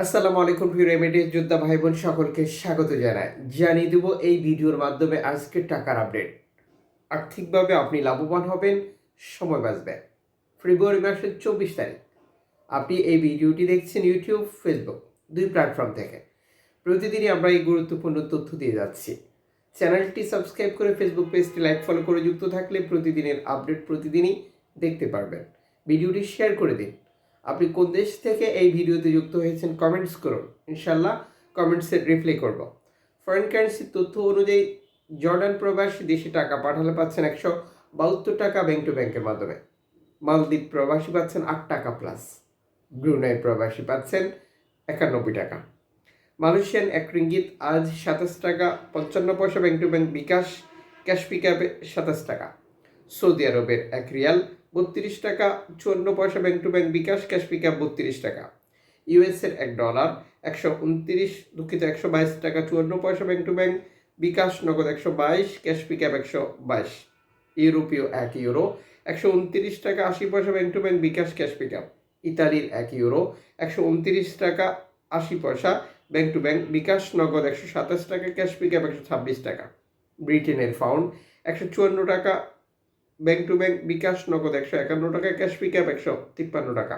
আসসালামু আলাইকুম প্রিয় রেমিডিস যোদ্ধা ভাই বোন সকলকে স্বাগত জানাই। জানিয়ে দেব এই ভিডিওর মাধ্যমে আজকের টাকার আপডেট। আর্থিকভাবে আপনি লাভবান হবেন, সময় বাঁচবে। ফেব্রুয়ারি মাসের 24 তারিখ আপনি এই ভিডিওটি দেখছেন ইউটিউব, ফেসবুক দুই প্ল্যাটফর্ম থেকে। প্রতিদিনই আমরা এই গুরুত্বপূর্ণ তথ্য দিয়ে যাচ্ছি। চ্যানেলটি সাবস্ক্রাইব করে ফেসবুক পেজটি লাইক ফলো করে যুক্ত থাকলে প্রতিদিনের আপডেট প্রতিদিনই দেখতে পারবেন। ভিডিওটি শেয়ার করে দিন। আপনি কোন দেশ থেকে এই ভিডিওতে যুক্ত হয়েছেন কমেন্টস করুন, ইনশাল্লাহ কমেন্টসে রিপ্লাই করব। ফরেন কারেন্সির তথ্য অনুযায়ী জর্ডান প্রবাসী দেশে টাকা পাঠালে পাচ্ছেন 172 টাকা ব্যাংক টু ব্যাংকের মাধ্যমে। মালদ্বীপ প্রবাসী পাচ্ছেন 8 টাকা প্লাস। ব্রুনাই প্রবাসী পাচ্ছেন 91 টাকা। মালয়েশিয়ান 1 রিঙ্গিত আজ 27 টাকা 55 পয়সা bank to bank bKash cash পিকআপে 27 টাকা। সৌদি আরবের 1 রিয়াল 32 টাকা 54 পয়সা bank to bank bKash cash pickup 32 টাকা। ইউএসের $1 122 টাকা 54 পয়সা ব্যাংক টু ব্যাংক বিকাশ নগদ 122 ক্যাশ পিকআপ 122। ইউরোপীয় 1 ইউরো 129 টাকা 80 পয়সা bank to bank bKash cash pickup. ইতালির 1 ইউরো 129 টাকা 80 পয়সা ব্যাংক টু ব্যাংক বিকাশ নগদ 127 টাকা ক্যাশ পিকআপ 126 টাকা। ব্রিটেনের পাউন্ড 154 টাকা ব্যাংক টু ব্যাংক বিকাশ নগদ 151 টাকা ক্যাশ পিকআপ 153 টাকা।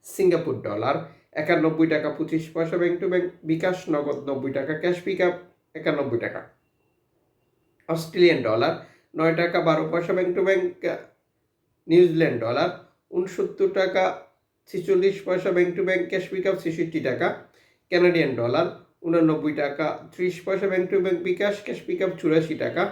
সিঙ্গাপুর ডলার 91 টাকা 25 পয়সা ব্যাংক টু ব্যাংক বিকাশ নগদ 90 টাকা ক্যাশ পিকআপ 91 টাকা। অস্ট্রেলিয়ান ডলার 9 টাকা 12 পয়সা bank to bank. New Zealand dollar 69 টাকা 46 পয়সা bank to bank cash pickup 66 টাকা। কানাডিয়ান ডলার 89 টাকা 30 পয়সা bank to bank bKash cash pickup 84 টাকা।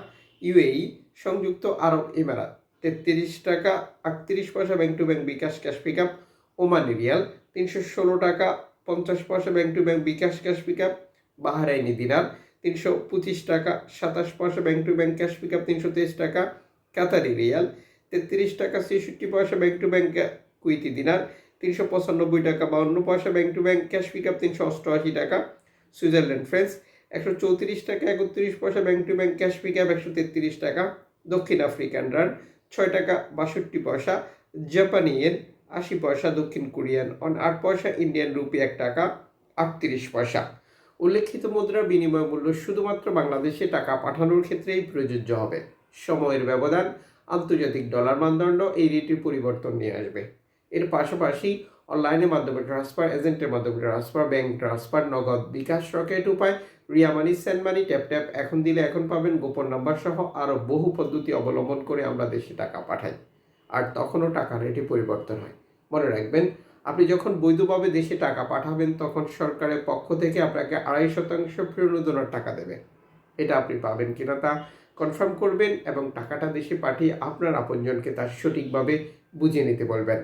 ইউএই সংযুক্ত আরব ইমারাত 33 টাকা 38 পয়সা bank to bank bKash cash pickup. Omani riyal 316 টাকা 50 পয়সা bank to bank bKash cash pickup. Bahraini dinar 325 টাকা 27 পয়সা bank to bank cash pickup 323 টাকা। কাতারি রিয়াল 33 টাকা 66 পয়সা bank to bank. Kuwaiti dinar 395 টাকা 52 পয়সা bank to bank cash pickup 388 টাকা। সুইজারল্যান্ড ফ্রেন্স 134 টাকা 31 পয়সা bank to bank cash pickup 133 টাকা। দক্ষিণ আফ্রিকান রান 6 টাকা 62 পয়সা। জাপানি ইয়েন 80 পয়সা। দক্ষিণ কোরিয়ান 8 পয়সা। ইন্ডিয়ান রুপি 1 টাকা 38 পয়সা। উল্লেখিত মুদ্রার বিনিময় মূল্য শুধুমাত্র বাংলাদেশে টাকা পাঠানোর ক্ষেত্রেই প্রযোজ্য হবে। সময়ের ব্যবধান, আন্তর্জাতিক ডলার মানদণ্ড এই রেটের পরিবর্তন নিয়ে আসবে। এর পাশাপাশি অনলাইনের মাধ্যমে ট্রান্সফার, এজেন্টের মাধ্যমে ট্রান্সফার, ব্যাংক ট্রান্সফার, নগদ, বিকাশ, রকেট উপায়, রিয়া মানি, সেন্ড মানি, ট্যাপ ট্যাপ এখন দিলে এখন পাবেন, গোপন নাম্বার সহ আরও বহু পদ্ধতি অবলম্বন করে আমরা দেশে টাকা পাঠাই, আর তখনও টাকার রেটে পরিবর্তন হয়। মনে রাখবেন, আপনি যখন বৈধভাবে দেশে টাকা পাঠাবেন তখন সরকারের পক্ষ থেকে আপনাকে 2.5% প্রণোদনার টাকা দেবে। এটা আপনি পাবেন কিনা তা কনফার্ম করবেন এবং টাকাটা দেশে পাঠিয়ে আপনার আপনজনকে তা সঠিকভাবে বুঝে নিতে বলবেন।